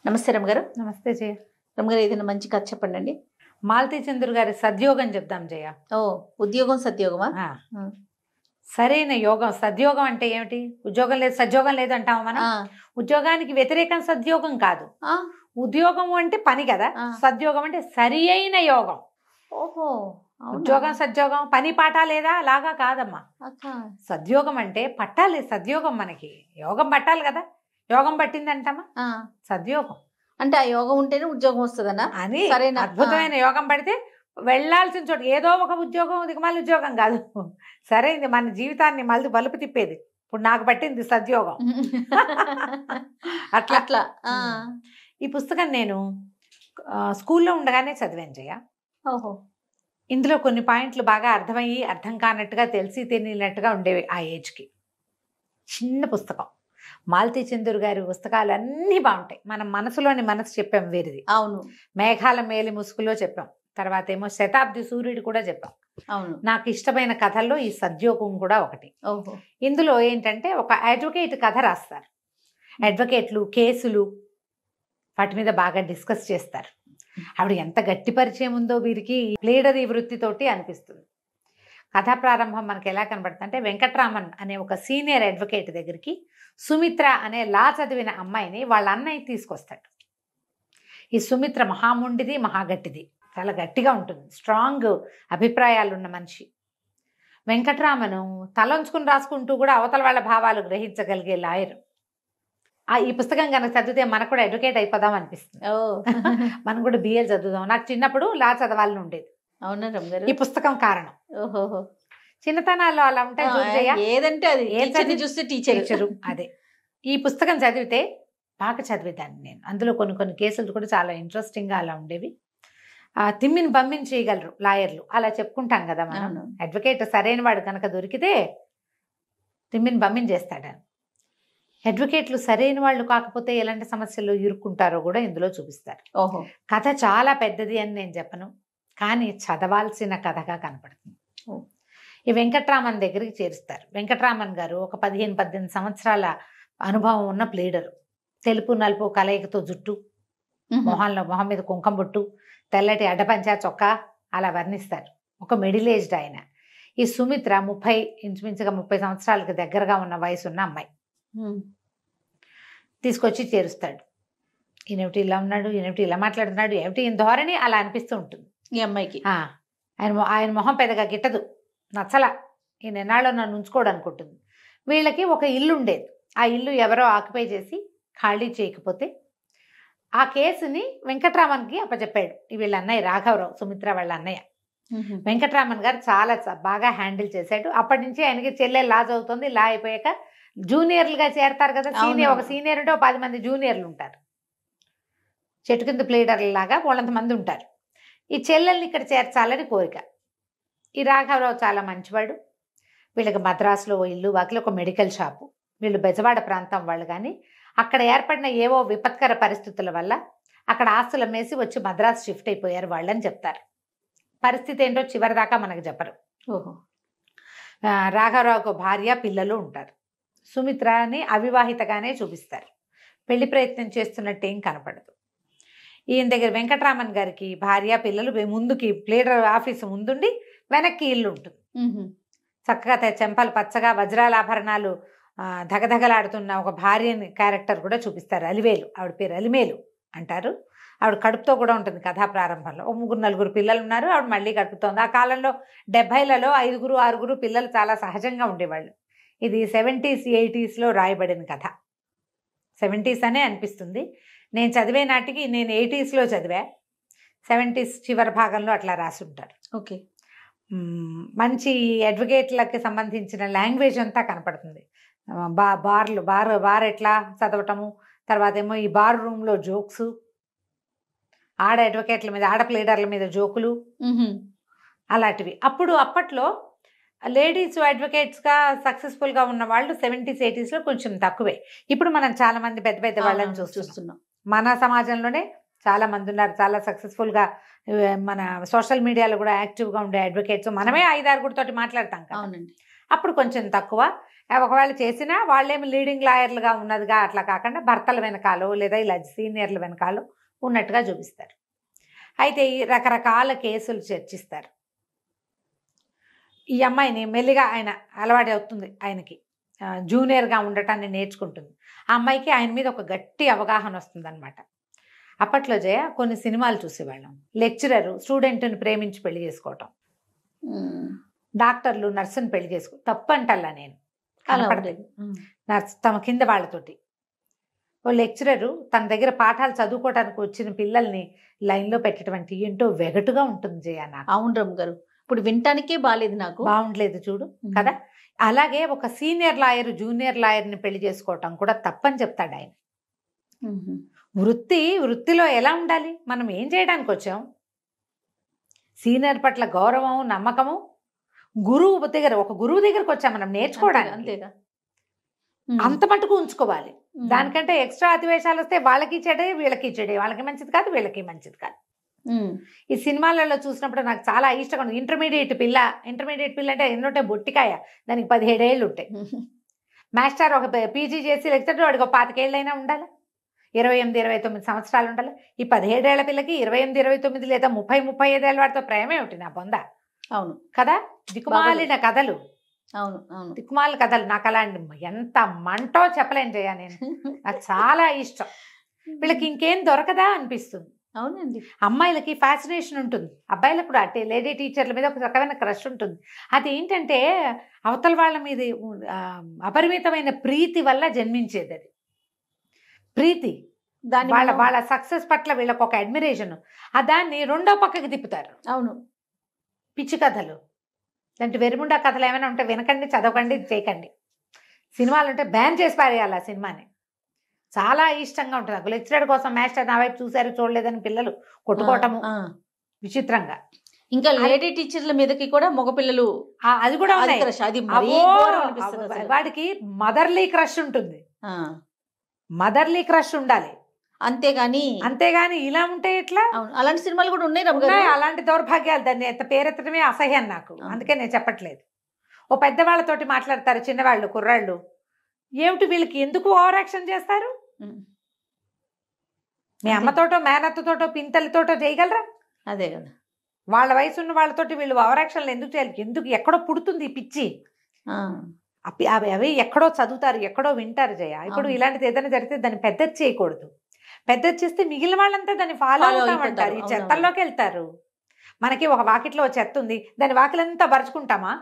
నమస్తే రమగారు. నమస్తే జయ. రమగారు, ఏదైనా మంచి కథ చెప్పండి. మాలతీ చంద్ర గారి సద్యోగం చెప్దాం జయ. ఓ, ఉద్యోగం సద్యోగమా? సరైన యోగం. సద్యోగం అంటే ఏమిటి? ఉద్యోగం లేదు సద్యోగం లేదు అంటాం మనం. ఉద్యోగానికి వ్యతిరేకం సద్యోగం కాదు. ఉద్యోగం అంటే పని కదా. సద్యోగం అంటే సరి అయిన యోగం. ఓహో, ఉద్యోగం సద్యోగం పని పాట లేదా అలాగా కాదమ్మా. సద్యోగం అంటే పట్టాలి సద్యోగం. మనకి యోగం పట్టాలి కదా. యోగం పట్టింది అంటామా? సద్యోగం అంటే ఆ యోగం ఉంటేనే ఉద్యోగం వస్తుందనా అని. అద్భుతమైన యోగం పడితే వెళ్లాల్సిన చోటు ఏదో ఒక ఉద్యోగం, దిగమాల ఉద్యోగం కాదు. సరైంది మన జీవితాన్ని మళ్ళీ బలుపు తిప్పేది. ఇప్పుడు నాకు పట్టింది సద్యోగం. అట్లా అట్లా. ఈ పుస్తకం నేను స్కూల్లో ఉండగానే చదివాను జయ. ఓహో. ఇందులో కొన్ని పాయింట్లు బాగా అర్థమయ్యి అర్థం కానట్టుగా తెలిసి తెలియనట్టుగా ఉండేవి ఆ ఏజ్కి. చిన్న పుస్తకం. మాలతీ చంద్ర గారి పుస్తకాలు అన్నీ బాగుంటాయి. మనం మనసులోని మనసు చెప్పాం వేరేది. అవును. మేఘాల మేలి ముసుగులో చెప్పాం. తర్వాత ఏమో శతాబ్ది సూర్యుడు కూడా చెప్పాం. అవును. నాకు ఇష్టమైన కథల్లో ఈ సద్యోగం కూడా ఒకటి. ఓహో. ఇందులో ఏంటంటే ఒక అడ్వకేట్ కథ రాస్తారు. అడ్వకేట్లు కేసులు వాటి మీద బాగా డిస్కస్ చేస్తారు. ఆవిడ ఎంత గట్టి పరిచయం ఉందో వీరికి ప్లేడరీ వృత్తితోటి అనిపిస్తుంది. కథా ప్రారంభం మనకి ఎలా కనబడుతుంది అంటే, వెంకట్రామన్ అనే ఒక సీనియర్ అడ్వకేట్ దగ్గరికి సుమిత్ర అనే లా చదివిన అమ్మాయిని వాళ్ళ అన్నయ్య తీసుకొస్తాడు. ఈ సుమిత్ర మహాముండిది, మహాగట్టిది, చాలా గట్టిగా ఉంటుంది, స్ట్రాంగ్ అభిప్రాయాలు ఉన్న మనిషి. వెంకట్రామను తలంచుకుని రాసుకుంటూ కూడా అవతల వాళ్ళ భావాలు గ్రహించగలిగే లాయర్. ఈ పుస్తకం కనుక చదివితే మనకు కూడా అడ్వకేట్ అయిపోదాం అనిపిస్తుంది. మనం కూడా బిఏ చదువుదాం. నాకు చిన్నప్పుడు లా చదవాలని ఉండేది. అవునా రమగారు? ఈ పుస్తకం కారణం. ఓహో. చిన్నతనాల్లో అలా ఉంటాయి. ఏదంటే అది చూస్తే టీచరు. అదే ఈ పుస్తకం చదివితే బాగా చదివేదాన్ని నేను. అందులో కొన్ని కేసులు కూడా చాలా ఇంట్రెస్టింగ్గా అలా ఉండేవి. తిమ్మిని బమ్మిని చేయగలరు లాయర్లు, అలా చెప్పుకుంటాం కదా మనం. అడ్వకేట్ సరైన వాడు కనుక దొరికితే తిమ్మిని బమ్మిని చేస్తాడు. అడ్వకేట్లు సరైన వాళ్ళు కాకపోతే ఎలాంటి సమస్యలు ఇరుక్కుంటారో కూడా ఇందులో చూపిస్తారు. ఓహో. కథ చాలా పెద్దది అని నేను చెప్పను, కానీ చదవాల్సిన కథగా కనపడుతుంది. ఈ వెంకట్రామన్ దగ్గరికి చేరుస్తారు. వెంకట్రామన్ గారు ఒక 15-18 సంవత్సరాల అనుభవం ఉన్న ప్లేడరు. తెలుపు నలుపు కలయికతో జుట్టు, మొహం మీద కుంకం బొట్టు, తెల్లటి అడ్డపంచా చొక్కా అలా వర్ణిస్తారు. ఒక మిడిల్ ఏజ్డ్ ఆయన. ఈ సుమిత్ర ఇంచుమించుగా 30 సంవత్సరాలకు దగ్గరగా ఉన్న వయసున్న అమ్మాయి. తీసుకొచ్చి చేరుస్తాడు. ఈయనటి ఇలా ఉన్నాడు, ఈయనటి ఇలా మాట్లాడుతున్నాడు, ఏమిటి ఈయన ధోరణి అలా అనిపిస్తూ ఉంటుంది ఈ అమ్మాయికి. ఆయన మొహం పెద్దగా గిట్టదు, నచ్చలా. ఈయన ఎన్నాళ్ళు నన్ను ఉంచుకోడు అనుకుంటుంది. వీళ్ళకి ఒక ఇల్లు ఉండేది. ఆ ఇల్లు ఎవరో ఆక్యుపై చేసి ఖాళీ చేయకపోతే ఆ కేసుని వెంకట్రామన్కి అప్పచెప్పాడు వీళ్ళ అన్నయ్య రాఘవరావు, సుమిత్ర వాళ్ళ అన్నయ్య. వెంకట్రామన్ గారు చాలా బాగా హ్యాండిల్ చేశాడు. అప్పటి నుంచి ఆయనకి చెల్లె లా చదువుతుంది. లా అయిపోయాక జూనియర్లుగా చేరతారు కదా. ఒక సీనియర్ ఉంటే 10 మంది జూనియర్లు ఉంటారు. చెట్టు కింద ప్లేడర్ల లాగా వాళ్ళంత మంది ఉంటారు. ఈ చెల్లెల్ని ఇక్కడ చేర్చాలని కోరిక. ఈ రాఘవరావు చాలా మంచివాడు. వీళ్ళకి మద్రాసులో ఇల్లు, వాకిలో ఒక మెడికల్ షాపు. వీళ్ళు బెజవాడ ప్రాంతం వాళ్ళు, కానీ అక్కడ ఏర్పడిన ఏవో విపత్కర పరిస్థితుల వల్ల అక్కడ ఆస్తులు అమ్మేసి వచ్చి మద్రాసు షిఫ్ట్ అయిపోయారు వాళ్ళని చెప్తారు. పరిస్థితి ఏంటో చివరిదాకా మనకు చెప్పరు. ఓహో. రాఘవరావుకు భార్య పిల్లలు ఉంటారు. సుమిత్రని అవివాహితగానే చూపిస్తారు. పెళ్లి ప్రయత్నం చేస్తున్నట్టేం కనపడదు. ఈయన దగ్గర వెంకట్రామన్ గారికి భార్య పిల్లలు, ముందుకి ప్లేడర్ ఆఫీసు ముందుండి వెనక్కి ఇల్లు ఉంటుంది. చక్కగా చెంపలు పచ్చగా వజ్రాల ఆభరణాలు ధగధగలాడుతున్న ఒక భార్యని క్యారెక్టర్ కూడా చూపిస్తారు. అలివేలు, ఆవిడ పేరు అలిమేలు అంటారు. ఆవిడ కడుపుతో కూడా ఉంటుంది కథా ప్రారంభంలో. 3-4 పిల్లలు ఉన్నారు, ఆవిడ మళ్ళీ కడుపుతోంది. ఆ కాలంలో 70లలో 5-6 పిల్లలు చాలా సహజంగా ఉండేవాళ్ళు. ఇది 70s 80sలో రాయబడిన కథ. 70s అనే అనిపిస్తుంది. నేను చదివే నాటికి నేను 80sలో చదివా. 70s చివరి భాగంలో అట్లా రాసి ఉంటారు. ఓకే. మంచి అడ్వకేట్లకి సంబంధించిన లాంగ్వేజ్ అంతా కనపడుతుంది. బార్ ఎట్లా చదవటము, తర్వాత ఏమో ఈ బార్ రూమ్లో జోక్స్, ఆడ అడ్వకేట్ల మీద, ఆడ ప్లేడర్ల మీద జోకులు అలాంటివి. అప్పట్లో లేడీస్ అడ్వకేట్స్గా సక్సెస్ఫుల్గా ఉన్న వాళ్ళు 70s 80sలో కొంచెం తక్కువే. ఇప్పుడు మనం చాలా మంది పెద్ద వాళ్ళని చూస్తున్నాం. మన సమాజంలోనే చాలా మంది ఉన్నారు చాలా సక్సెస్ఫుల్గా. మన సోషల్ మీడియాలో కూడా యాక్టివ్గా ఉండే అడ్వకేట్స్ మనమే 5-6 తోటి మాట్లాడతాం కదా. అవునండి. అప్పుడు కొంచెం తక్కువ. ఒకవేళ చేసినా వాళ్ళేమి లీడింగ్ లాయర్లుగా ఉన్నదిగా అట్లా కాకుండా భర్తల వెనకాలో లేదా ఇలా సీనియర్ల వెనకాలో ఉన్నట్టుగా చూపిస్తారు. అయితే ఈ రకరకాల కేసులు చర్చిస్తారు. ఈ అమ్మాయిని మెల్లిగా ఆయన అలవాటు అవుతుంది, ఆయనకి జూనియర్గా ఉండటాన్ని నేర్చుకుంటుంది. ఆ అమ్మాయికి ఆయన మీద ఒక గట్టి అవగాహన వస్తుంది అనమాట. అప్పట్లో జయ కొన్ని సినిమాలు చూసేవాళ్ళం. లెక్చరరు స్టూడెంట్ని ప్రేమించి పెళ్లి చేసుకోవటం, డాక్టర్లు నర్సుని పెళ్లి చేసుకో తప్పు అంటల్లా నేను. నర్స్ తమ కింద వాళ్ళతోటి ఓ లెక్చరరు తన దగ్గర పాఠాలు చదువుకోవడానికి వచ్చిన పిల్లల్ని లైన్లో పెట్టటువంటి ఏంటో వెగటుగా ఉంటుంది జయ నాకు. అవును రమ్మ గారు, ఇప్పుడు వినటానికే బాగాలేదు, నాకు బాగుండలేదు చూడు కదా. అలాగే ఒక సీనియర్ లాయర్ జూనియర్ లాయర్ని పెళ్లి చేసుకోవటం కూడా తప్పని చెప్తాడు ఆయన. వృత్తిలో ఎలా ఉండాలి, మనం ఏం చేయడానికి వచ్చాం, సీనియర్ పట్ల గౌరవం నమ్మకము, ఒక గురువు దగ్గరకు వచ్చాం మనం నేర్చుకోవడానికి, అంతేగా, అంత మటుకు ఉంచుకోవాలి. దానికంటే ఎక్స్ట్రా అతివేశాలు వస్తే వాళ్ళకి చెడే వీళ్ళకి చెడే, వాళ్ళకి మంచిది కాదు వీళ్ళకి మంచిది కాదు. ఈ సినిమాలలో చూసినప్పుడు నాకు చాలా ఇష్టంగా ఉంది. ఇంటర్మీడియట్ పిల్ల అంటే ఎన్నుంటే బొట్టికాయ, దానికి 17 ఏళ్ళు ఉంటాయి. మాస్టర్ ఒక పీజీ చేసి లెక్చర్ వాడికి ఒక 25 ఏళ్ళైనా ఉండాలి, 28-29 సంవత్సరాలు ఉండాలి. ఈ 17 ఏళ్ల పిల్లకి 28-29 లేదా 30-35 ఏళ్ళ వాడితో ప్రేమ ఏమిటి నా బొంద. అవును కదా, దిక్కుమాలిన కథలు. అవును అవును, దిక్కుమాల కథలు నాకు అలాంటి ఎంత మంటో చెప్పలేను జయ. నేను నాకు చాలా ఇష్టం. వీళ్ళకి ఇంకేం దొరకదా అనిపిస్తుంది. అవునండి, అమ్మాయిలకి ఫ్యాసినేషన్ ఉంటుంది, అబ్బాయిలకు కూడా అంటే లేడీ టీచర్ల మీద ఒక రకమైన క్రష్ ఉంటుంది. అది ఏంటంటే అవతల వాళ్ళ మీద అపరిమితమైన ప్రీతి వల్ల జన్మించేది. అది ప్రీతి, దాని వాళ్ళ సక్సెస్ పట్ల వీళ్ళకి ఒక అడ్మిరేషన్, దాన్ని రెండో పక్కకి తిప్పుతారు. అవును, పిచ్చి కథలు, అంటే వెరిముండా కథలు ఏమైనా ఉంటే వినకండి, చదవకండి, చేయకండి. సినిమాలు ఉంటే బ్యాన్ చేసి పారేయాలి ఆ సినిమాని. చాలా ఇష్టంగా ఉంటుంది నాకు. లెక్చరర్ కోసం మాస్టర్ నా వైపు చూసారు చూడలేదని పిల్లలు కొట్టుకోవటము విచిత్రంగా. ఇంకా లేడీ టీచర్ల మీదకి కూడా మగపిల్లలు, అది కూడా అది వాడికి మదర్లీ క్రష్ ఉంటుంది, మదర్లీ క్రష్ ఉండాలి. అంతేగాని ఇలా ఉంటే ఎట్లా? అలాంటి సినిమాలు కూడా ఉన్నాయి. అలాంటి దౌర్భాగ్యాలు, దాన్ని పేరెత్తడమే అసహ్యం నాకు. అందుకే నేను చెప్పట్లేదు. ఓ పెద్దవాళ్ళతోటి మాట్లాడతారు, చిన్నవాళ్ళు కుర్రాళ్ళు ఏమిటి వీళ్ళకి ఎందుకు ఓవర్ యాక్షన్ చేస్తారు? మీ అమ్మతోటో మేనత్తతోటో పింతలతోటో చేయగలరా? అదే కదా, వాళ్ళ వయసు ఉన్న వాళ్ళతోటి వీళ్ళు ఓవర్ యాక్షన్లు ఎందుకు చేయాలి? ఎందుకు? ఎక్కడో పుడుతుంది ఈ పిచ్చి. అవి ఎక్కడో చదువుతారు, ఎక్కడో వింటారు జయ. ఇప్పుడు ఇలాంటిది ఏదైనా జరిగితే దాన్ని పెద్దది చేయకూడదు. పెద్దది చేస్తే మిగిలిన వాళ్ళంతా దాన్ని ఫాలో అవుతామంటారు, ఈ చెత్తల్లోకి వెళ్తారు. మనకి ఒక వాకిట్లో చెత్త ఉంది, దాని వాకిలంతా పరుచుకుంటామా?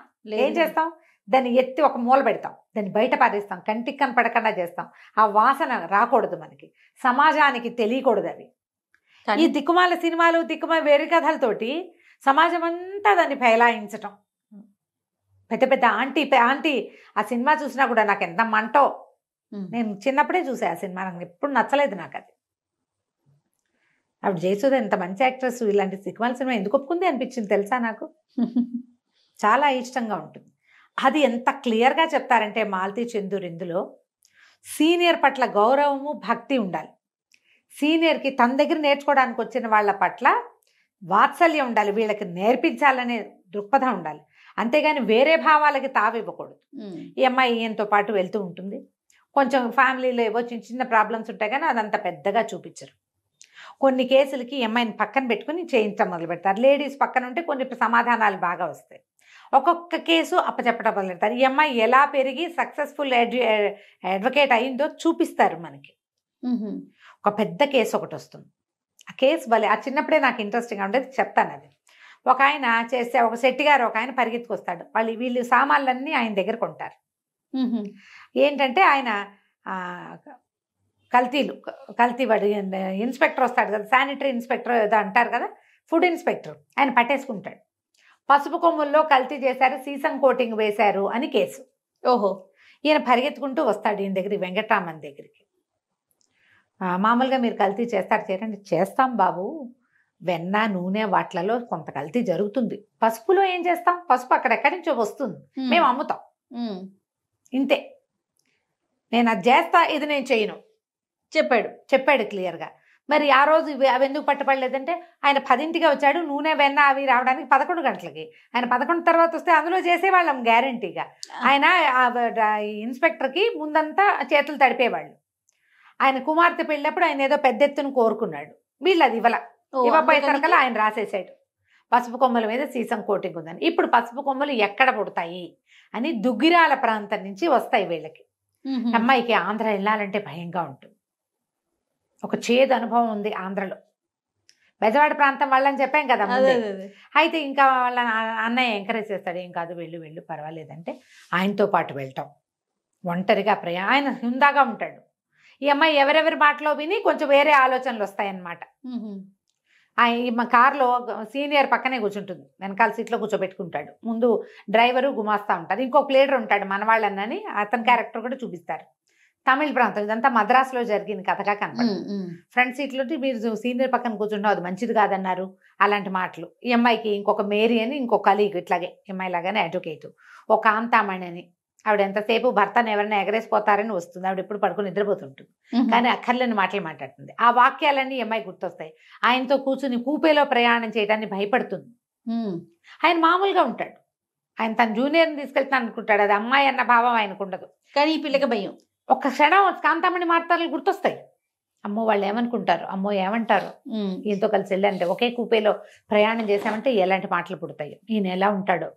ఏం చేస్తాం? దాన్ని ఎత్తి ఒక మూల పెడతాం, దాన్ని బయట పారేస్తాం, కంటికి కనపడకుండా చేస్తాం. ఆ వాసన రాకూడదు, మనకి సమాజానికి తెలియకూడదు అవి. ఈ దిక్కుమాల సినిమాలు, దిక్కుమాల వేరే కథలతోటి సమాజం అంతా దాన్ని ఫైలాయించటం. పెద్ద పెద్ద ఆంటీ ఆ సినిమా చూసినా కూడా నాకు ఎంత మంటో. నేను చిన్నప్పుడే చూసా ఆ సినిమా, నాకు ఎప్పుడు నచ్చలేదు నాకు అది. ఆవిడ జయసుధ ఎంత మంచి యాక్ట్రెస్, ఇలాంటి దిక్కుమాల సినిమా ఎందుకు ఒప్పుకుంది అనిపించింది తెలుసా నాకు. చాలా ఇష్టంగా ఉంటుంది. అది ఎంత క్లియర్గా చెప్తారంటే మాలతీ చందూర్ ఇందులో సీనియర్ పట్ల గౌరవము భక్తి ఉండాలి. సీనియర్కి తన దగ్గర నేర్చుకోవడానికి వచ్చిన వాళ్ళ పట్ల వాత్సల్యం ఉండాలి, వీళ్ళకి నేర్పించాలనే దృక్పథం ఉండాలి. అంతేగాని వేరే భావాలకి తావివ్వకూడదు. ఈ అమ్మాయి ఈయనతో పాటు వెళ్తూ ఉంటుంది, కొంచెం ఫ్యామిలీలో ఏవో చిన్న చిన్న ప్రాబ్లమ్స్ ఉంటాయి కానీ అదంత పెద్దగా చూపించరు. కొన్ని కేసులకి ఈ అమ్మాయిని పక్కన పెట్టుకుని చేయించడం మొదలు పెడతారు. లేడీస్ పక్కన ఉంటే కొన్ని సమాధానాలు బాగా వస్తాయి. ఒక్కొక్క కేసు అప్పచెప్పడం మొదలు పెడతారు. ఈ అమ్మాయి ఎలా పెరిగి సక్సెస్ఫుల్ అడ్వకేట్ అయిందో చూపిస్తారు మనకి. ఒక పెద్ద కేసు ఒకటి వస్తుంది, ఆ కేసు భలే, ఆ చిన్నప్పుడే నాకు ఇంట్రెస్టింగ్గా ఉండేది, చెప్తాను అది. ఒక ఆయన చేస్తే, ఒక శెట్టి గారు ఒక ఆయన పరిగెత్తుకొస్తాడు, వీళ్ళు సామాన్లన్నీ ఆయన దగ్గర కొంటారు. ఏంటంటే ఆయన కల్తీ వాడు ఇన్స్పెక్టర్ వస్తాడు కదా, శానిటరీ ఇన్స్పెక్టర్ ఏదో అంటారు కదా, ఫుడ్ ఇన్స్పెక్టర్, ఆయన పట్టేసుకుంటాడు. పసుపు కొమ్ముల్లో కల్తీ చేశారు, సీసం కోటింగ్ వేశారు అని కేసు. ఓహో, ఈయన పరిగెత్తుకుంటూ వస్తాడు ఈయన దగ్గరికి, వెంకటరామన్ దగ్గరికి. మామూలుగా మీరు కల్తీ చేయండి. చేస్తాం బాబు, వెన్న నూనె వాటిలలో కొంత కల్తీ జరుగుతుంది. పసుపులో ఏం చేస్తాం? పసుపు అక్కడెక్కడి నుంచో వస్తుంది, మేము అమ్ముతాం, ఇంతే. నేను అది చేస్తా, ఇది నేను చేయను చెప్పాడు క్లియర్గా. మరి ఆ రోజు అవి ఎందుకు పట్టుపడలేదంటే ఆయన 10ంటికే వచ్చాడు, నూనె వెన్న అవి రావడానికి 11 గంటలకి. ఆయన 11 తర్వాత వస్తే అందులో చేసేవాళ్ళం గ్యారంటీగా. ఆయన ఇన్స్పెక్టర్కి ముందంతా చేతులు తడిపేవాళ్ళు. ఆయన కుమార్తె పెళ్ళినప్పుడు ఆయన ఏదో పెద్ద ఎత్తున కోరుకున్నాడు, వీళ్ళు అది ఇవ్వపోయేసరికల్లా ఆయన రాసేసాడు పసుపు కొమ్మల మీద సీసం కోటింగ్ ఉందని. ఇప్పుడు పసుపు కొమ్మలు ఎక్కడ పుడతాయి అని దుగ్గిరాల ప్రాంతం నుంచి వస్తాయి వీళ్ళకి. అమ్మాయికి ఆంధ్ర వెళ్ళాలంటే భయంగా ఉంటుంది, ఒక చేదు అనుభవం ఉంది ఆంధ్రలో. బెజవాడ ప్రాంతం వాళ్ళని చెప్పాం కదా ముందే. అయితే ఇంకా వాళ్ళ అన్నయ్య ఎంకరేజ్ చేస్తాడు, ఏం కాదు వెళ్ళు వెళ్ళు పర్వాలేదంటే ఆయనతో పాటు వెళ్ళటం. ఒంటరిగా ఆయన హుందాగా ఉంటాడు. ఈ అమ్మాయి ఎవరెవరి మాటలో విని కొంచెం వేరే ఆలోచనలు వస్తాయన్నమాట. మా కారులో సీనియర్ పక్కనే కూర్చుంటుంది, వెనకాల సీట్లో కూర్చోబెట్టుకుంటాడు, ముందు డ్రైవరు గుమాస్తా ఉంటారు, ఇంకో ప్లేడర్ ఉంటాడు మనవాళ్ళని, అతని క్యారెక్టర్ కూడా చూపిస్తారు. తమిళ ప్రాంతం, ఇదంతా మద్రాసులో జరిగింది కథగా కనపడుతుంది. ఫ్రంట్ సీట్లో మీరు సీనియర్ పక్కన కూర్చుంటాం అది మంచిది కాదన్నారు, అలాంటి మాటలు. ఈ అమ్మాయికి ఇంకొక మేరీ అని ఇంకొక కలీగ్, ఇట్లాగే అమ్మాయి లాగానే అడ్వకేట్, ఒక కాంతామణి అని ఆవిడ ఎంతసేపు భర్తను ఎవరైనా ఎగరేసిపోతారని వస్తుంది, ఆవిడ ఎప్పుడు పడుకుని నిద్రపోతుంటుంది, కానీ అక్కర్లేని మాటలు మాట్లాడుతుంది. ఆ వాక్యాలన్నీ అమ్మాయి గుర్తొస్తాయి. ఆయనతో కూర్చుని కూపేలో ప్రయాణం చేయడానికి భయపడుతుంది. ఆయన మామూలుగా ఉంటాడు, ఆయన తన జూనియర్ని తీసుకెళ్తాను అనుకుంటాడు, అది అమ్మాయి అన్న భావం ఆయనకు ఉండదు. కానీ ఈ పిల్లకి భయం. ఒక్క క్షణం కాంతామణి మాటలు గుర్తొస్తాయి. అమ్మో వాళ్ళు ఏమనుకుంటారు, అమ్మో ఏమంటారు, ఈయనతో కలిసి వెళ్ళంటే ఒకే కూపేలో ప్రయాణం చేసామంటే ఎలాంటి మాటలు పుడతాయి, ఈయన ఎలా ఉంటాడో.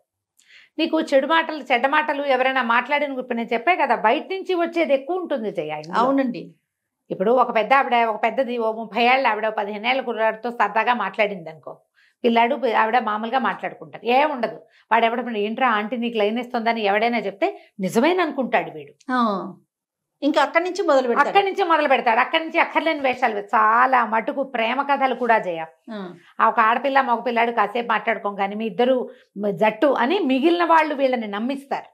నీకు చెడ్డ మాటలు ఎవరైనా మాట్లాడిన ఇప్పుడు నేను చెప్పే కదా, బయట నుంచి వచ్చేది ఎక్కువ ఉంటుంది జయ. అవునండి. ఇప్పుడు ఒక పెద్దది 30 ఏళ్ళ ఆవిడ 15 ఏళ్ళ కుర్రాడితో సరదాగా మాట్లాడింది అనుకో, పిల్లాడు ఆవిడ మామూలుగా మాట్లాడుకుంటారు, ఏముండదు. వాడు ఎవడ ఏంట్రా ఆంటీ నీకు లైన్ ఇస్తుందని ఎవడైనా చెప్తే నిజమేన అనుకుంటాడు వీడు. ఇంకా అక్కడి నుంచి మొదలు పెడతాడు. అక్కడి నుంచి అక్కర్లేని వేషాలు, చాలా మటుకు ప్రేమ కథలు కూడా జయ. ఒక ఆడపిల్ల మగ పిల్లాడు కాసేపు మాట్లాడుకోం కానీ మీ ఇద్దరు జట్టు అని మిగిలిన వాళ్ళు వీళ్ళని నమ్మిస్తారు.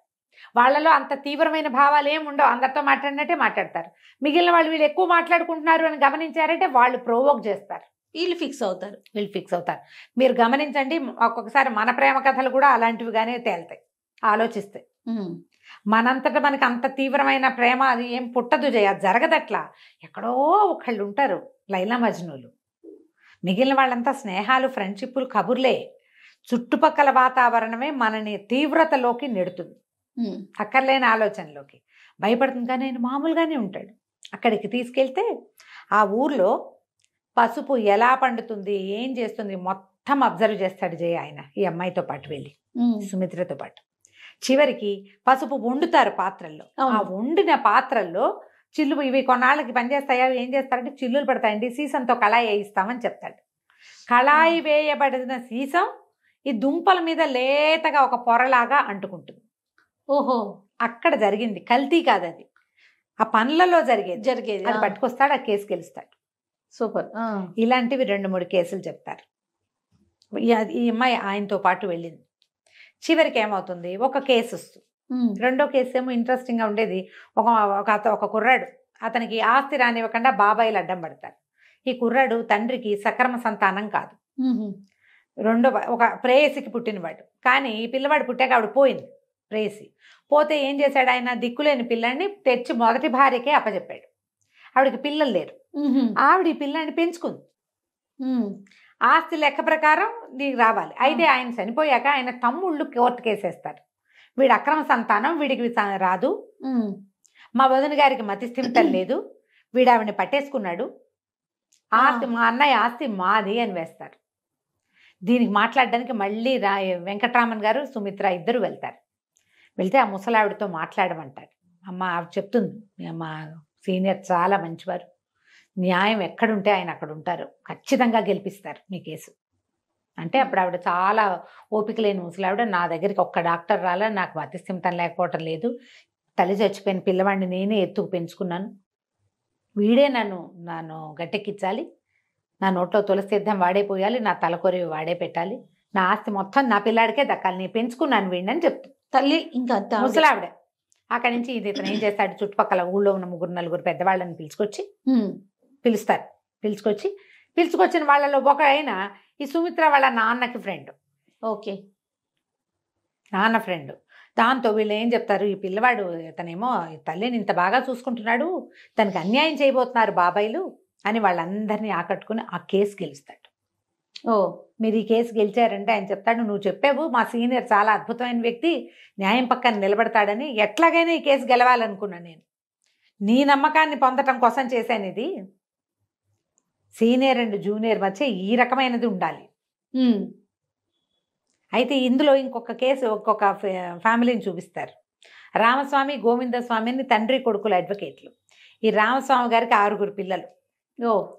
వాళ్ళలో అంత తీవ్రమైన భావాలు ఏమి ఉండవు, అందరితో మాట్లాడినట్టే మాట్లాడతారు. మిగిలిన వాళ్ళు వీళ్ళు ఎక్కువ మాట్లాడుకుంటున్నారు అని గమనించారంటే వాళ్ళు ప్రోవోక్ చేస్తారు, వీళ్ళు ఫిక్స్ అవుతారు. మీరు గమనించండి, ఒక్కొక్కసారి మన ప్రేమ కథలు కూడా అలాంటివిగానే తేలుతాయి ఆలోచిస్తే. మనంతటా మనకి అంత తీవ్రమైన ప్రేమ అది ఏం పుట్టదు జయ, జరగదట్లా. ఎక్కడో ఒకళ్ళు ఉంటారు లైలా మజ్నులు, మిగిలిన వాళ్ళంతా స్నేహాలు ఫ్రెండ్షిప్లు కబుర్లే. చుట్టుపక్కల వాతావరణమే మనని తీవ్రతలోకి నెడుతుంది, అక్కర్లేని ఆలోచనలోకి భయపడుతుంది. కానీ ఆయన మామూలుగానే ఉంటాడు. అక్కడికి తీసుకెళ్తే ఆ ఊర్లో పసుపు ఎలా పండుతుంది, ఏం చేస్తుంది మొత్తం అబ్జర్వ్ చేస్తాడు జయ ఆయన ఈ అమ్మాయితో పాటు వెళ్ళి, సుమిత్రతో పాటు. చివరికి పసుపు వండుతారు పాత్రల్లో, ఆ వండిన పాత్రల్లో చిల్లు ఇవి కొన్నాళ్ళకి పనిచేస్తాయా, ఏం చేస్తారంటే చిల్లులు పడతాయండి, సీసంతో కళాయి వేయిస్తామని చెప్తాడు. కళాయి వేయబడిన సీసం ఈ దుంపల మీద లేతగా ఒక పొరలాగా అంటుకుంటుంది. ఓహో, అక్కడ జరిగింది కల్తీ కాదు, అది ఆ పనులలో జరిగేది. అది పట్టుకొస్తాడు, ఆ కేసు గెలుస్తాడు. సూపర్. ఇలాంటివి 2-3 కేసులు చెప్తారు. ఈ అమ్మాయి ఆయనతో పాటు వెళ్ళింది. చివరికి ఏమవుతుంది, ఒక కేసు వస్తుంది. రెండో కేసు ఏమో ఇంట్రెస్టింగ్గా ఉండేది. ఒక కుర్రాడు, అతనికి ఆస్తి రానివ్వకుండా బాబాయిలు అడ్డం పడతారు. ఈ కుర్రాడు తండ్రికి సక్రమ సంతానం కాదు, ఒక ప్రేయసికి పుట్టినవాడు. కానీ ఈ పిల్లవాడు పుట్టాక ఆవిడ పోయింది, ప్రేయసి పోతే ఏం చేశాడు ఆయన, దిక్కులేని పిల్లాడిని తెచ్చి మొదటి భార్యకే అప్పచెప్పాడు. ఆవిడకి పిల్లలు లేరు, ఆవిడ ఈ పిల్లాడిని పెంచుకుంది. ఆస్తి లెక్క ప్రకారం దీనికి రావాలి. అయితే ఆయన చనిపోయాక ఆయన తమ్ముళ్ళు కోర్టు కేసేస్తారు, వీడు అక్రమ సంతానం, వీడికి రాదు, మా వదిన గారికి మతిస్థిమితం లేదు, వీడు ఆవిడని పట్టేసుకున్నాడు, ఆస్తి మా అన్నయ్య ఆస్తి మాది అని వేస్తారు. దీనికి మాట్లాడడానికి మళ్ళీ వెంకటరామన్ గారు సుమిత్ర ఇద్దరు వెళ్తారు. వెళ్తే ఆ ముసలావిడితో మాట్లాడమంటారు. అమ్మ ఆవిడ చెప్తుంది, మా సీనియర్ చాలా మంచివారు, న్యాయం ఎక్కడుంటే ఆయన అక్కడ ఉంటారు, ఖచ్చితంగా గెలిపిస్తారు మీ కేసు అంటే. అప్పుడు ఆవిడ చాలా ఓపిక లేని ముసలావిడ, నా దగ్గరికి ఒక్క డాక్టర్ రాలా, నాకు మతిస్థిమితం లేకపోవటం లేదు, తల్లి చచ్చిపోయిన పిల్లవాడిని నేనే ఎత్తుకు పెంచుకున్నాను, వీడే నన్ను గట్టెక్కించాలి, నా నోట్లో తులసి తీర్థం వాడే పోయాలి, నా తలకొరి వాడే పెట్టాలి, నా ఆస్తి మొత్తం నా పిల్లాడికే దక్కాలి, నేను పెంచుకున్నాను వీడిని అని చెప్తుంది తల్లి. ఇంకా ముసలావిడ అక్కడి నుంచి ఇతను ఏం చేస్తాడు, చుట్టుపక్కల ఊళ్ళో ఉన్న 3-4 పెద్దవాళ్ళని పిలుచుకొచ్చిన వాళ్ళలో ఒక ఆయన ఈ సుమిత్ర వాళ్ళ నాన్నకి ఫ్రెండ్. ఓకే, నాన్న ఫ్రెండ్. దాంతో వీళ్ళు ఏం చెప్తారు, ఈ పిల్లవాడు ఇతనేమో తల్లిని ఇంత బాగా చూసుకుంటున్నాడు, తనకి అన్యాయం చేయబోతున్నారు బాబాయిలు అని వాళ్ళందరినీ ఆకట్టుకుని ఆ కేసు గెలుస్తాడు. ఓ మీరు ఈ కేసు గెలిచారంటే ఆయన చెప్తాడు, నువ్వు చెప్పావు మా సీనియర్ చాలా అద్భుతమైన వ్యక్తి, న్యాయం పక్కన నిలబడతాడని. ఎట్లాగైనా ఈ కేసు గెలవాలనుకున్నాను నేను. నీ నమ్మకాన్ని పొందటం కోసం చేశాను ఇది. సీనియర్ అండ్ జూనియర్ మధ్య ఈ రకమైనది ఉండాలి. అయితే ఇందులో ఇంకొక కేసు, ఒక్కొక్క ఫ్యామిలీని చూపిస్తారు. రామస్వామి, గోవిందస్వామి అని తండ్రి కొడుకుల అడ్వకేట్లు. ఈ రామస్వామి గారికి 6 పిల్లలు.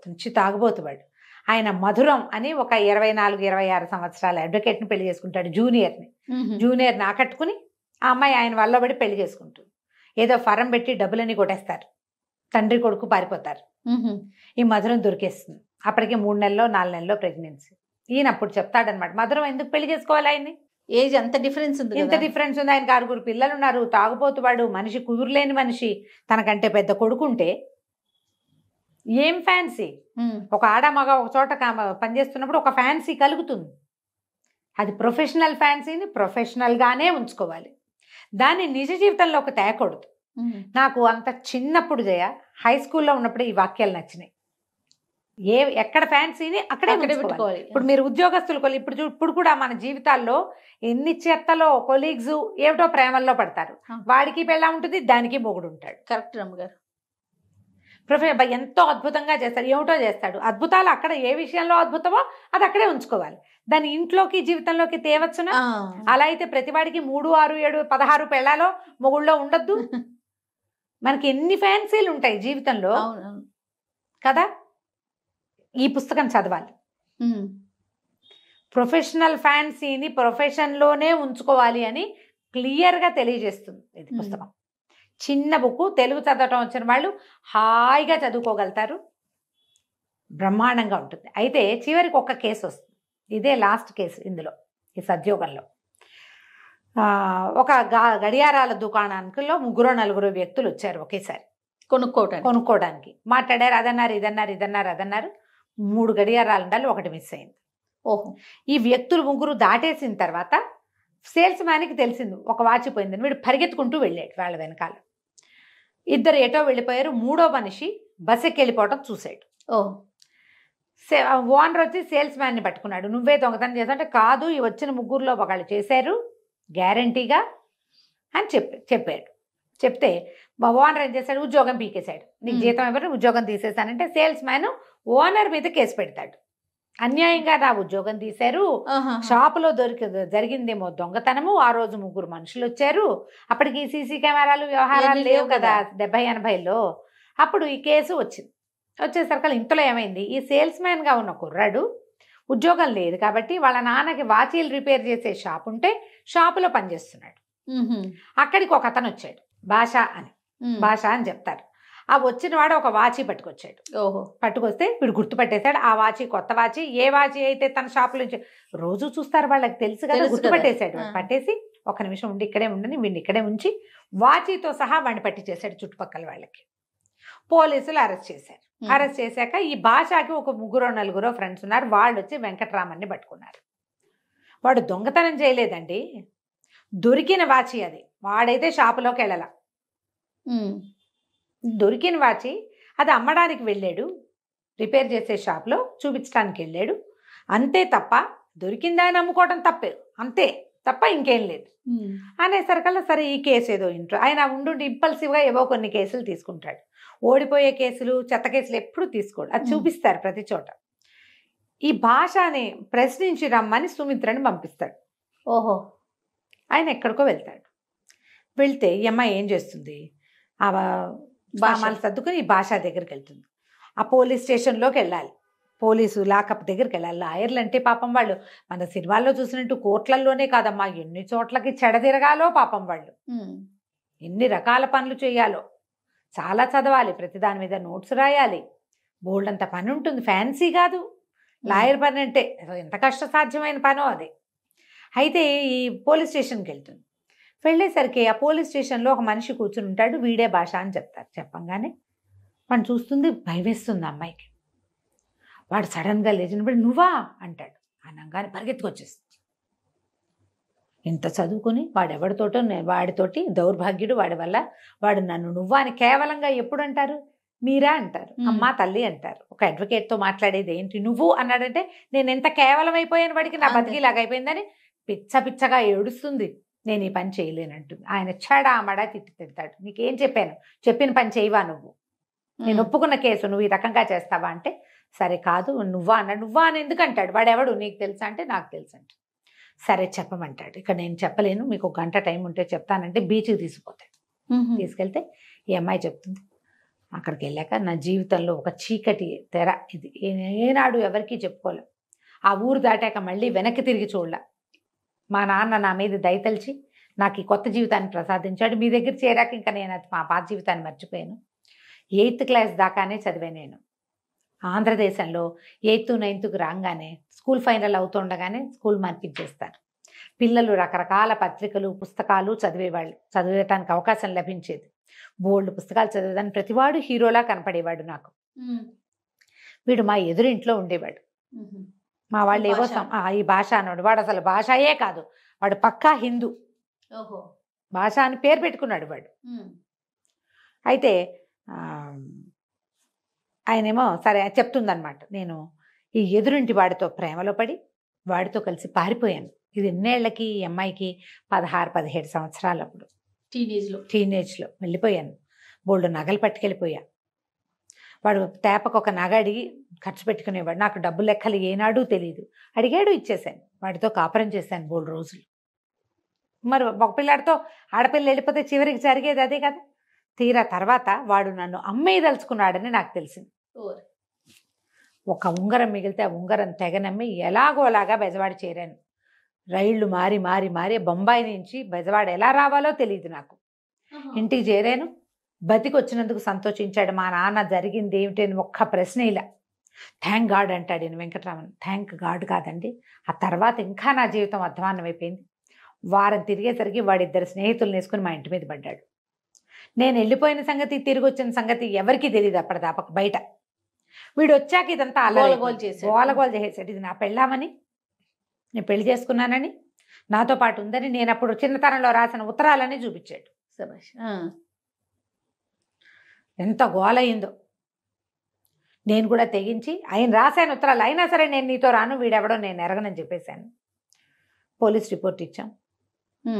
మంచి తాగుబోతువాడు. ఆయన మధురం అని ఒక 24-26 సంవత్సరాల అడ్వకేట్ని పెళ్లి చేసుకుంటాడు. జూనియర్ని ఆకట్టుకుని ఆ అమ్మాయి ఆయన వల్ల పడి పెళ్లి చేసుకుంటుంది. ఏదో ఫరం పెట్టి డబ్బులన్నీ కొట్టేస్తారు. తండ్రి కొడుకు పారిపోతారు. ఈ మధురం దొరికేస్తుంది. అప్పటికి 3 నెలల్లో 4 నెలల్లో ప్రెగ్నెన్సీ. ఈయన అప్పుడు చెప్తాడనమాట, మధురం ఎందుకు పెళ్లి చేసుకోవాలి ఆయన్ని, ఏజ్ అంత డిఫరెన్స్ ఉంది, ఇంత డిఫరెన్స్ ఉంది, ఆయనకి 6 పిల్లలు ఉన్నారు, తాగుపోతువాడు, మనిషి కుదురులేని మనిషి, తనకంటే పెద్ద కొడుకుంటే ఏం ఫ్యాన్సీ. ఒక ఆడ మగ ఒక చోట పనిచేస్తున్నప్పుడు ఒక ఫ్యాన్సీ కలుగుతుంది. అది ప్రొఫెషనల్ ఫ్యాన్సీని ప్రొఫెషనల్గానే ఉంచుకోవాలి, దాన్ని నిజ జీవితంలోకి తేకూడదు. నాకు అంత చిన్నప్పుడు హై స్కూల్లో ఉన్నప్పుడు ఈ వాక్యాలు నచ్చినాయి. ఎక్కడ ఫ్యాన్సీని అక్కడే పెట్టుకోవాలి. ఇప్పుడు మీరు ఉద్యోగస్తులు ఇప్పుడు కూడా మన జీవితాల్లో ఎన్ని చెత్తలో కొలీగ్స్ ఏమిటో ప్రేమల్లో పడతారు. వాడికి పెళ్ళా ఉంటుంది, దానికి మొగుడు ఉంటాడు. కరెక్ట్ రమ్మగారు. ఎంతో అద్భుతంగా చేస్తాడు, ఏమిటో చేస్తాడు. అద్భుతాలు అక్కడ ఏ విషయంలో అద్భుతమో అది అక్కడే ఉంచుకోవాలి, దాన్ని ఇంట్లోకి జీవితంలోకి తేవచ్చునా? అలా అయితే ప్రతివాడికి 3, 6, 7, 16 పెళ్ళాలో మొగుళ్ళో ఉండొద్దు. మనకి ఎన్ని ఫ్యాన్సీలు ఉంటాయి జీవితంలో కదా. ఈ పుస్తకం చదవాలి. ప్రొఫెషనల్ ఫ్యాన్సీని ప్రొఫెషన్లోనే ఉంచుకోవాలి అని క్లియర్గా తెలియజేస్తుంది ఇది పుస్తకం. చిన్న బుక్, తెలుగు చదవటం వచ్చిన వాళ్ళు హాయిగా చదువుకోగలుగుతారు, బ్రహ్మాండంగా ఉంటుంది. అయితే చివరికి ఒక కేసు వస్తుంది, ఇదే లాస్ట్ కేసు ఇందులో, ఈ సద్యోగంలో. ఒక గడియారాల దుకాణానికిలో 3-4 వ్యక్తులు వచ్చారు ఒకేసారి కొనుక్కోవడానికి. మాట్లాడారు, అదన్నారు ఇదన్నారు. 3 గడియారాలు ఉండాలి, ఒకటి మిస్ అయింది. ఈ వ్యక్తులు 3 దాటేసిన తర్వాత సేల్స్ మ్యాన్కి తెలిసింది ఒక వాచ్ పోయిందని. వీడు పరిగెత్తుకుంటూ వెళ్ళాడు వాళ్ళ వెనకాల. 2 ఎటో వెళ్ళిపోయారు. 3వ మనిషి బస్ ఎక్కి వెళ్ళిపోవటం చూశాడు. ఓనర్ వచ్చి సేల్స్ మ్యాన్ని పట్టుకున్నాడు. నువ్వే దొంగతనం చేసావు అంటే, కాదు, ఈ వచ్చిన 3లో ఒకళ్ళు చేశారు గ్యారంటీగా అని చెప్పాడు. చెప్తే మా ఓనర్ ఏం చేశాడు, ఉద్యోగం పీకేశాడు. నీకు జీతం ఎవరు, ఉద్యోగం తీసేశానంటే సేల్స్ మ్యాన్ ఓనర్ మీద కేసు పెడతాడు. అన్యాయంగా నా ఉద్యోగం తీశారు, షాపులో జరిగిందేమో దొంగతనము, ఆ రోజు 3 మనుషులు వచ్చారు, అప్పటికి సీసీ కెమెరాలు వ్యవహారాలు లేవు కదా 70-80లో. అప్పుడు ఈ కేసు వచ్చింది. వచ్చేసరికి ఇంతలో ఏమైంది, ఈ సేల్స్ మ్యాన్గా ఉన్న కుర్రాడు ఉద్యోగం లేదు కాబట్టి వాళ్ళ నాన్నకి వాచీలు రిపేర్ చేసే షాప్ ఉంటే షాపులో పనిచేస్తున్నాడు. అక్కడికి ఒక అతను వచ్చాడు, భాష అని చెప్తారు. ఆ వచ్చిన వాడు ఒక వాచి పట్టుకొచ్చాడు. పట్టుకొస్తే వీడు గుర్తుపట్టేశాడు. ఆ వాచి కొత్త వాచి, ఏ వాచి అయితే తన షాపులో నుంచి రోజు చూస్తారు వాళ్ళకి తెలుసు కదా, గుర్తుపట్టేశాడు. పట్టేసి, ఒక నిమిషం ఉండి ఇక్కడే ఉండని వీడిని ఇక్కడే ఉంచి వాచీతో సహా వాడిని పట్టించేశాడు చుట్టుపక్కల వాళ్ళకి. పోలీసులు అరెస్ట్ చేశారు. అరెస్ట్ చేశాక ఈ భాషకి ఒక 3-4 ఫ్రెండ్స్ ఉన్నారు. వాళ్ళు వచ్చి వెంకటరామన్ని పట్టుకున్నారు. వాడు దొంగతనం చేయలేదండి, దొరికిన వాచి అది. వాడైతే షాపులోకి వెళ్ళాల, దొరికిన వాచి అది అమ్మడానికి వెళ్ళాడు, రిపేర్ చేసే షాప్లో చూపించడానికి వెళ్ళాడు, అంతే తప్ప దొరికిందా అని అమ్ముకోవడం తప్పే, అంతే తప్ప ఇంకేం లేదు అనేసరికల్లా సరే ఈ కేసు ఏదో ఇంట్లో ఆయన ఉండి ఇంపల్సివ్గా ఏవో కొన్ని కేసులు తీసుకుంటాడు. ఓడిపోయే కేసులు, చెత్త కేసులు ఎప్పుడు తీసుకోడు, అది చూపిస్తారు ప్రతి చోట. ఈ భాషని ప్రశ్నించి రమ్మని సుమిత్రని పంపిస్తాడు. ఆయన ఎక్కడికో వెళ్తాడు. వెళ్తే ఈ అమ్మాయి ఏం చేస్తుంది, ఆ బామాలు సర్దుకుని ఈ భాష దగ్గరికి వెళ్తుంది. ఆ పోలీస్ స్టేషన్లోకి వెళ్ళాలి, పోలీసు లాకప్ దగ్గరికి వెళ్ళాలి. లాయర్లు అంటే పాపం వాళ్ళు మన సినిమాల్లో చూసినట్టు కోర్టులలోనే కాదమ్మా, ఎన్ని చోట్లకి చెడదిరగాలో పాపం వాళ్ళు, ఎన్ని రకాల పనులు చేయాలో, చాలా చదవాలి, ప్రతి దాని మీద నోట్స్ రాయాలి, బోల్డ్ అంత పని ఉంటుంది. ఫ్యాన్సీ కాదు లాయర్ పని అంటే, ఎంత కష్టసాధ్యమైన పనో అది. అయితే ఈ పోలీస్ స్టేషన్కి వెళ్తుంది. వెళ్ళేసరికి ఆ పోలీస్ స్టేషన్లో ఒక మనిషి కూర్చుని ఉంటాడు, వీడే భాష అని చెప్తారు. చెప్పంగానే వాడు చూస్తుంది, భయమేస్తుంది అమ్మాయికి. వాడు సడన్గా లేచినప్పుడు నువ్వా అంటాడు. అనగానే పరిగెత్తుకొచ్చేస్తుంది. ఇంత చదువుకుని వాడితోటి దౌర్భాగ్యుడు, వాడి వల్ల వాడు నన్ను నువ్వా అని కేవలంగా ఎప్పుడు అంటారు, మీరా అంటారు, అమ్మా తల్లి అంటారు. ఒక అడ్వకేట్తో మాట్లాడేది ఏంటి నువ్వు అన్నాడంటే నేను ఎంత కేవలం అయిపోయాను వాడికి, నా బతికిలాగా అయిపోయిందని పిచ్చ పిచ్చగా ఏడుస్తుంది. నేను ఈ పని చేయలేనంటుంది. ఆయన చెడామడా తిడతాడు. నీకేం చెప్పాను, చెప్పిన పని చేయవా నువ్వు, నేను ఒప్పుకున్న కేసు నువ్వు ఈ రకంగా చేస్తావా అంటే సరే కాదు నువ్వా అన్నాడు. నువ్వా అని ఎందుకు అంటాడు, వాడెవడు నీకు తెలుసా అంటే నాకు తెలుసు అంట. సరే చెప్పమంటాడు. ఇక్కడ నేను చెప్పలేను, మీకు 1 గంట టైం ఉంటే చెప్తానంటే బీచ్కి తీసుకుపోతాడు. తీసుకెళ్తే ఈ అమ్మాయి చెప్తుంది, అక్కడికి వెళ్ళాక నా జీవితంలో ఒక చీకటి తెర ఇది, ఏనాడు ఎవరికీ చెప్పుకోలేం. ఆ ఊరు దాటాక మళ్ళీ వెనక్కి తిరిగి చూడలే. మా నాన్న నా మీద దయతలిచి నాకు ఈ కొత్త జీవితాన్ని ప్రసాదించాడు. మీ దగ్గర చేరాక ఇంకా నేను అది మా పాత జీవితాన్ని మర్చిపోయాను. 8th క్లాస్ దాకానే చదివాను నేను. ఆంధ్రదేశంలో 8th 9th రాగానే స్కూల్ ఫైనల్ అవుతుండగానే స్కూల్ మార్పించేస్తారు. పిల్లలు రకరకాల పత్రికలు పుస్తకాలు చదివేవాళ్ళు, చదివేయటానికి అవకాశం లభించేది. బోల్డ్ పుస్తకాలు చదివేదాన్ని, ప్రతివాడు హీరోలా కనపడేవాడు నాకు. వీడు మా ఎదురింట్లో ఉండేవాడు. మా వాళ్ళు ఏవో ఈ భాష అన్నాడు. వాడు అసలు భాషయే కాదు, వాడు పక్కా హిందూ. భాష అని పేరు పెట్టుకున్నాడు వాడు. అయితే ఆయనేమో సరే చెప్తుందనమాట, నేను ఈ ఎదురింటి వాడితో ప్రేమలో పడి వాడితో కలిసి పారిపోయాను. ఇది ఎన్నేళ్లకి, ఈ అమ్మాయికి 16-17 సంవత్సరాలు. అప్పుడు టీనేజ్లో వెళ్ళిపోయాను. బోల్డ్ నగలు పట్టుకెళ్ళిపోయా. వాడు తేపకు ఒక నగ అడిగి ఖర్చు పెట్టుకునేవాడు. నాకు డబ్బు లెక్కలు ఏనాడూ తెలియదు. అడిగాడు, ఇచ్చేసాను. వాడితో కాపురం చేశాను బోల్డ్ రోజులు. మరి ఒక పిల్లాడితో ఆడపిల్ల వెళ్ళిపోతే చివరికి జరిగేది అదే కదా. తీరా తర్వాత వాడు నన్ను అమ్మేయదలుచుకున్నాడని నాకు తెలిసింది. ఒక ఉంగరం మిగిలితే ఆ ఉంగరం తెగనమ్మి ఎలాగోలాగా బెజవాడ చేరాను. రైళ్లు మారి మారి మారి బొంబాయి నుంచి బెజవాడ ఎలా రావాలో తెలియదు నాకు. ఇంటికి చేరాను. బతికి వచ్చినందుకు సంతోషించాడు మా నాన్న. జరిగింది ఏమిటని ఒక్క ప్రశ్న ఇలా. థ్యాంక్ గాడ్ అంటాడు ఈయన వెంకటరామన్. థ్యాంక్ గాడ్ కాదండి, ఆ తర్వాత ఇంకా నా జీవితం అధ్వాన్నం అయిపోయింది. వారం తిరిగేసరికి వాడిద్దరు స్నేహితులను వేసుకుని మా ఇంటి మీద పడ్డాడు. నేను వెళ్ళిపోయిన సంగతి, తిరిగి వచ్చిన సంగతి ఎవరికీ తెలియదు అప్పటిదాకా బయట. వీడు వచ్చాక ఇదంతా గోలగోలు చేసాడు. ఇది నా పెళ్ళామని, నేను పెళ్లి చేసుకున్నానని, నాతో పాటు ఉందని, నేను అప్పుడు చిన్నతనంలో రాసిన ఉత్తరాలని చూపించాడు. ఎంత గోలయ్యిందో. నేను కూడా తెగించి ఆయన రాశాను ఉత్తరాలు. అయినా సరే నేను నీతో రాను, వీడెవడో నేను ఎరగనని చెప్పేశాను. పోలీస్ రిపోర్ట్ ఇచ్చాం.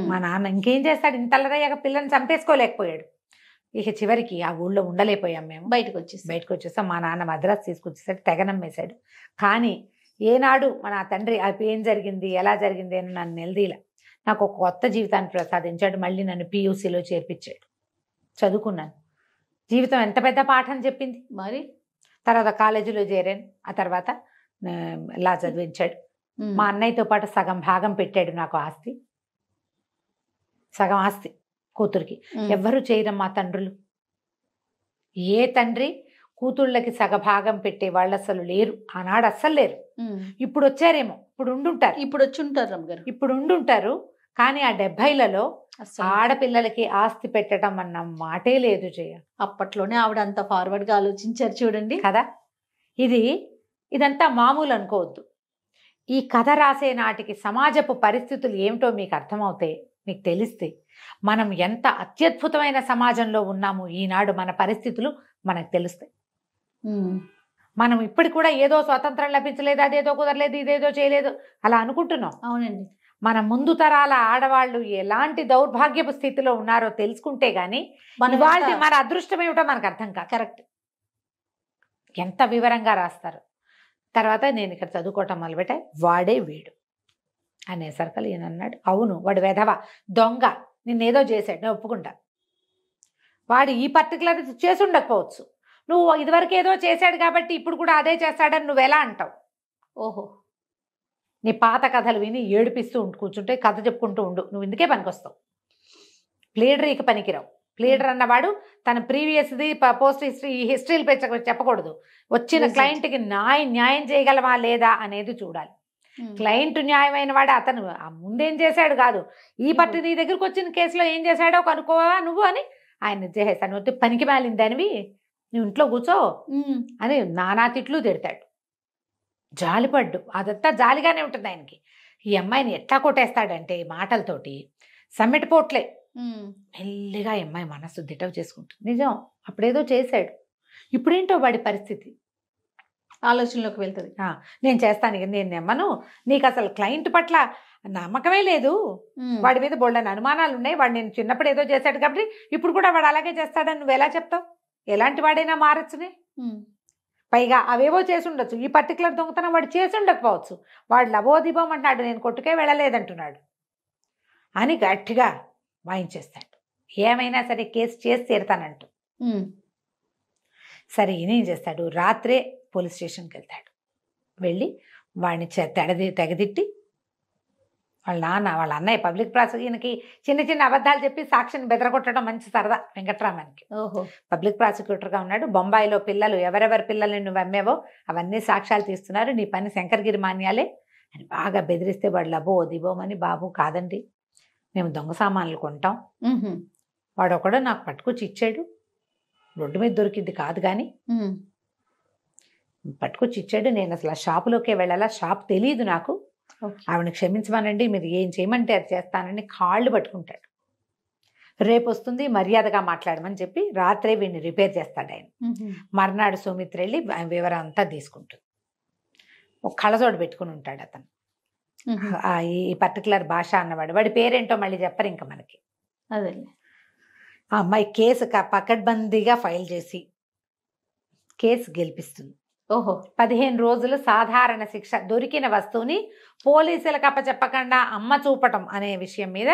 మా నాన్న ఇంకేం చేస్తాడు, ఇంతల్లరయ్యాక పిల్లని చంపేసుకోలేకపోయాడు. ఇక చివరికి ఆ ఊళ్ళో ఉండలేకపోయాం మేము. బయటకు వచ్చేసాం. మా నాన్న మద్రాసు తీసుకొచ్చేసాడు, తెగనమ్మేశాడు. కానీ ఏనాడు మన తండ్రి ఏం జరిగింది, ఎలా జరిగింది అని నన్ను నిలదీలా. నాకు ఒక కొత్త జీవితాన్ని ప్రసాదించాడు. మళ్ళీ నన్ను PUCలో చేర్పించాడు. చదువుకున్నాను. జీవితం ఎంత పెద్ద పాఠం చెప్పింది. మరి తర్వాత కాలేజీలో చేరాను. ఆ తర్వాత లా చదివించాడు. మా అన్నయ్యతో పాటు సగం భాగం పెట్టాడు నాకు ఆస్తి. సగం ఆస్తి కూతురికి. ఎవ్వరూ చేయరమ్మా తండ్రులు. ఏ తండ్రి కూతుళ్ళకి సగభాగం పెట్టే వాళ్ళు అసలు లేరు. ఆనాడు అస్సలు లేరు. ఇప్పుడు వచ్చారేమో, ఇప్పుడు ఉండుంటారు. కానీ ఆ 70లలో ఆడపిల్లలకి ఆస్తి పెట్టడం అన్న మాటే లేదు జయ. అప్పట్లోనే ఆవిడ అంత ఫార్వర్డ్గా ఆలోచించారు చూడండి కదా. ఇదంతా మామూలు అనుకోవద్దు. ఈ కథ రాసే నాటికి సమాజపు పరిస్థితులు ఏమిటో మీకు అర్థమవుతాయి, మీకు తెలిస్తే మనం ఎంత అత్యద్భుతమైన సమాజంలో ఉన్నాము ఈనాడు, మన పరిస్థితులు మనకు తెలుస్తాయి. మనం ఇప్పటికి కూడా ఏదో స్వతంత్రం లభించలేదు, అదేదో కుదరలేదు, ఇదేదో చేయలేదు అలా అనుకుంటున్నాం. అవునండి. మన ముందు తరాల ఆడవాళ్ళు ఎలాంటి దౌర్భాగ్యపు స్థితిలో ఉన్నారో తెలుసుకుంటే గానీ మన అదృష్టం ఏమిటో మనకు అర్థం కాదు. కరెక్ట్. ఎంత వివరంగా రాస్తారు. తర్వాత నేను ఇక్కడ చదువుకోవటం మొదలుపెట్టా. వాడే వీడు అనేసరికి ఈయన అన్నాడు, అవును వాడు వెధవ దొంగ, నిన్నేదో చేశాడు, నేను ఒప్పుకుంటా. వాడు ఈ పర్టికులర్ చేసి ఉండకపోవచ్చు, నువ్వు ఇదివరకు ఏదో చేశాడు కాబట్టి ఇప్పుడు కూడా అదే చేస్తాడని నువ్వు ఎలా అంటావు? ఓహో, నీ పాత కథలు విని ఏడిపిస్తూ కూర్చుంటే కథ చెప్పుకుంటూ ఉండు, నువ్వు ఇందుకే పనికొస్తావు. ప్లీడరీకి పనికిరావు. ప్లీడర్ అన్నవాడు తన ప్రీవియస్ది పోస్ట్ హిస్టరీలు చెప్పకూడదు. వచ్చిన క్లయింట్కి న్యాయం చేయగలవా లేదా అనేది చూడాలి. క్లయింట్ న్యాయమైన వాడు అతను ముందేం చేశాడు కాదు, ఈ పట్టి నీ దగ్గరకు వచ్చిన కేసులో ఏం చేశాడో కనుక్కోవా నువ్వు అని ఆయన చేసేస్తాను. వస్తే పనికి మాలిందనివి నువ్వు ఇంట్లో కూర్చో అని నానా తిట్లు తిడతాడు. జాలిపడ్డు, అదంతా జాలిగానే ఉంటుంది ఆయనకి. ఈ అమ్మాయిని ఎట్లా కొట్టేస్తాడంటే మాటలతోటి సమ్మెటిపోట్లే. మెల్లిగా ఈ అమ్మాయి మనస్సు దిటవు చేసుకుంటుంది. నిజం, అప్పుడేదో చేశాడు, ఇప్పుడేంటో వాడి పరిస్థితి. ఆలోచనలోకి వెళ్తుంది. నేను చేస్తాను, ఇక నేను నమ్మను, నీకు అసలు క్లయింట్ పట్ల నమ్మకమే లేదు, వాడి మీద బోల్డని అనుమానాలు ఉన్నాయి, వాడు నేను చిన్నప్పుడు ఏదో చేశాడు కాబట్టి ఇప్పుడు కూడా వాడు అలాగే చేస్తాడని నువ్వు ఎలా చెప్తావు? ఎలాంటి వాడైనా మారచ్చునే. పైగా అవేవో చేసి ఉండొచ్చు, ఈ పర్టికులర్ దొంగతనం వాడు చేసి ఉండకపోవచ్చు, వాడు లబోదిబోం అంటున్నాడు, నేను కొట్టుకే వెళ్ళలేదంటున్నాడు అని గట్టిగా వాయించేస్తాడు. ఏమైనా సరే కేసు చేసి తీరుతానంటూ. సరే ఈయన ఏం చేస్తాడు, రాత్రే పోలీస్ స్టేషన్కి వెళ్తాడు. వెళ్ళి వాడిని తెగదిట్టి వాళ్ళ నాన్న వాళ్ళ అన్నయ్య పబ్లిక్ ప్రాసిక్యూటర్కి చిన్న చిన్న అబద్ధాలు చెప్పి సాక్షిని బెదరగొట్టడం మంచి సరదా వెంకట్రామన్కి. పబ్లిక్ ప్రాసిక్యూటర్గా ఉన్నాడు. బొంబాయిలో పిల్లలు ఎవరెవరి పిల్లల్ని నువ్వు అమ్మేవో అవన్నీ సాక్ష్యాలు తీస్తున్నారు, నీ పని శంకర్గిరి మాన్యాలే అని బాగా బెదిరిస్తే వాడు లబో దిబోమని, బాబు కాదండి మేము దొంగ సామాన్లు కొంటాం, వాడు ఒకడు నాకు పట్టుకొచ్చి ఇచ్చాడు, రోడ్డు మీద దొరికింది కాదు కానీ పట్టుకొచ్చి ఇచ్చాడు, నేను అసలు ఆ షాపులోకే వెళ్ళాలా, షాప్ తెలియదు నాకు, ఆవిడని క్షమించమనండి, మీరు ఏం చేయమంటే అది చేస్తానని కాళ్ళు పట్టుకుంటాడు. రేపు వస్తుంది మర్యాదగా మాట్లాడమని చెప్పి రాత్రే వీడిని రిపేర్ చేస్తాడు ఆయన. మర్నాడు సౌమిత్ర వెళ్ళి వివరం అంతా తీసుకుంటుంది. ఒక కళ్ళజోడు పెట్టుకుని ఉంటాడు అతను, ఈ పర్టికులర్ భాష అన్నవాడు. వాడి పేరేంటో మళ్ళీ చెప్పరు ఇంకా మనకి. అదే ఆ అమ్మాయి కేసు పకడ్బందీగా ఫైల్ చేసి కేసు గెలిపిస్తుంది. 15 రోజులు సాధారణ శిక్ష, దొరికిన వస్తువుని పోలీసులకు అప్పచెప్పకుండా అమ్మ చూపటం అనే విషయం మీద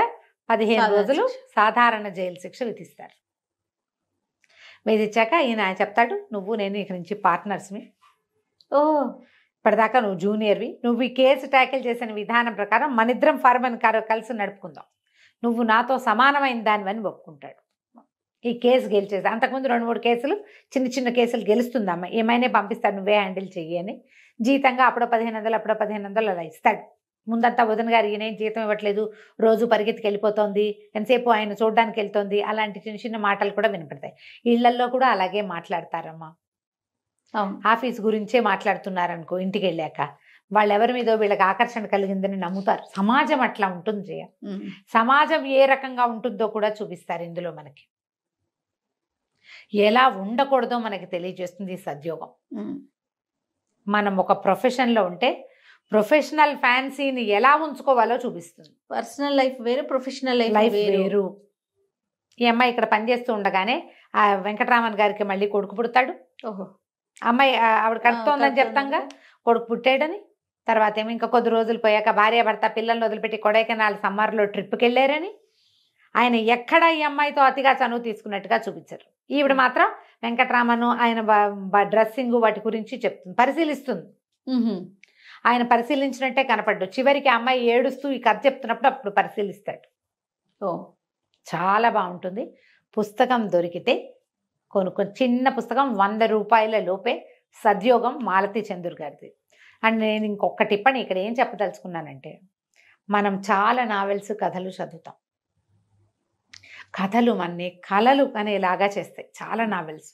15 రోజులు సాధారణ జైలు శిక్ష విధిస్తారు. విధించాక ఈయన చెప్తాడు, నువ్వు నేను ఇక్కడి నుంచి పార్ట్నర్స్మి, ఇప్పటిదాకా నువ్వు జూనియర్వి, నువ్వు ఈ కేసు ట్యాకిల్ చేసిన విధానం ప్రకారం మనిద్దరం ఫార్మన్ కలిసి నడుపుకుందాం, నువ్వు నాతో సమానమైన దానివని ఒప్పుకుంటాడు. ఈ కేసు గెలిచేది. అంతకుముందు 2-3 కేసులు చిన్న చిన్న కేసులు గెలుస్తుందమ్మ, ఏమైనా పంపిస్తాడు నువ్వే హ్యాండిల్ చెయ్యి అని. జీతంగా అప్పుడో 1500 అప్పుడో 1500 అలా ఇస్తాడు. ముందంతా వదిన గారు ఈయనేం జీతం ఇవ్వట్లేదు, రోజు పరిగెత్తికి వెళ్ళిపోతుంది, ఎంతసేపు ఆయన చూడడానికి వెళ్తుంది, అలాంటి చిన్న చిన్న మాటలు కూడా వినపడతాయి. ఇళ్లల్లో కూడా అలాగే మాట్లాడతారమ్మా. ఆఫీస్ గురించే మాట్లాడుతున్నారనుకో, ఇంటికి వెళ్ళాక వాళ్ళు ఎవరి మీదో వీళ్ళకి ఆకర్షణ కలిగిందని నమ్ముతారు. సమాజం అట్లా ఉంటుంది జయ. సమాజం ఏ రకంగా ఉంటుందో కూడా చూపిస్తారు ఇందులో. మనకి ఎలా ఉండకూడదో మనకి తెలియజేస్తుంది ఈ సద్యోగం. మనం ఒక ప్రొఫెషన్లో ఉంటే ప్రొఫెషనల్ ఫ్యాన్సీని ఎలా ఉంచుకోవాలో చూపిస్తుంది. పర్సనల్ లైఫ్ వేరు, ప్రొఫెషనల్ లైఫ్ వేరు. ఈ అమ్మాయి ఇక్కడ పనిచేస్తూ ఉండగానే ఆ వెంకటరామన్ గారికి మళ్ళీ కొడుకు పుడతాడు. అమ్మాయి ఆవిడ కడుతోందని చెప్తాంగా, కొడుకు పుట్టాడని. తర్వాత ఏమో ఇంకా కొద్ది రోజులు పోయాక భార్యాభర్త పిల్లల్ని వదిలిపెట్టి కొడైకెనాల్ సమ్మర్లో ట్రిప్కి వెళ్ళారని. ఆయన ఎక్కడ ఈ అమ్మాయితో అతిగా చనువు తీసుకున్నట్టుగా చూపించారు. ఈవిడ మాత్రం వెంకటరామన్ ఆయన డ్రెస్సింగ్ వాటి గురించి చెప్తుంది, పరిశీలిస్తుంది. ఆయన పరిశీలించినట్టే కనపడ్డు. చివరికి అమ్మాయి ఏడుస్తూ ఈ కథ చెప్తున్నప్పుడు అప్పుడు పరిశీలిస్తాడు. చాలా బాగుంటుంది. పుస్తకం దొరికితే కొనుక్కొని, చిన్న పుస్తకం 100 రూపాయల లోపే, సద్యోగం, మాలతి చందూర్ గారిది. అండ్ నేను ఇంకొక టిప్పని ఇక్కడ ఏం చెప్పదలుచుకున్నానంటే, మనం చాలా నావెల్స్ కథలు చదువుతాం, కథలు మనని కలలు అనేలాగా చేస్తాయి చాలా నావెల్స్.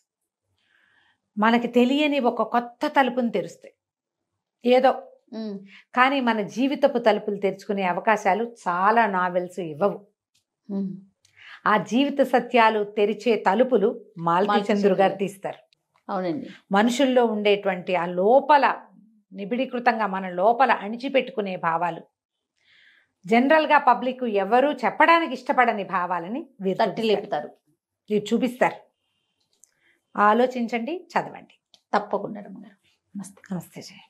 మనకి తెలియని ఒక కొత్త తలుపుని తెరుస్తాయి ఏదో, కానీ మన జీవితపు తలుపులు తెరుచుకునే అవకాశాలు చాలా నావెల్స్ ఇవ్వవు. ఆ జీవిత సత్యాలు తెరిచే తలుపులు మాలతి చందూర్ గారు తీస్తారు. అవునండి. మనుషుల్లో ఉండేటువంటి ఆ లోపల నిబిడీకృతంగా మన లోపల అణిచిపెట్టుకునే భావాలు, జనరల్గా పబ్లిక్ ఎవరు చెప్పడానికి ఇష్టపడని భావాలని వీరు తట్టి లేపుతారు, వీరు చూపిస్తారు. ఆలోచించండి, చదవండి. తప్పకుండా. నమస్తే. నమస్తే జయ.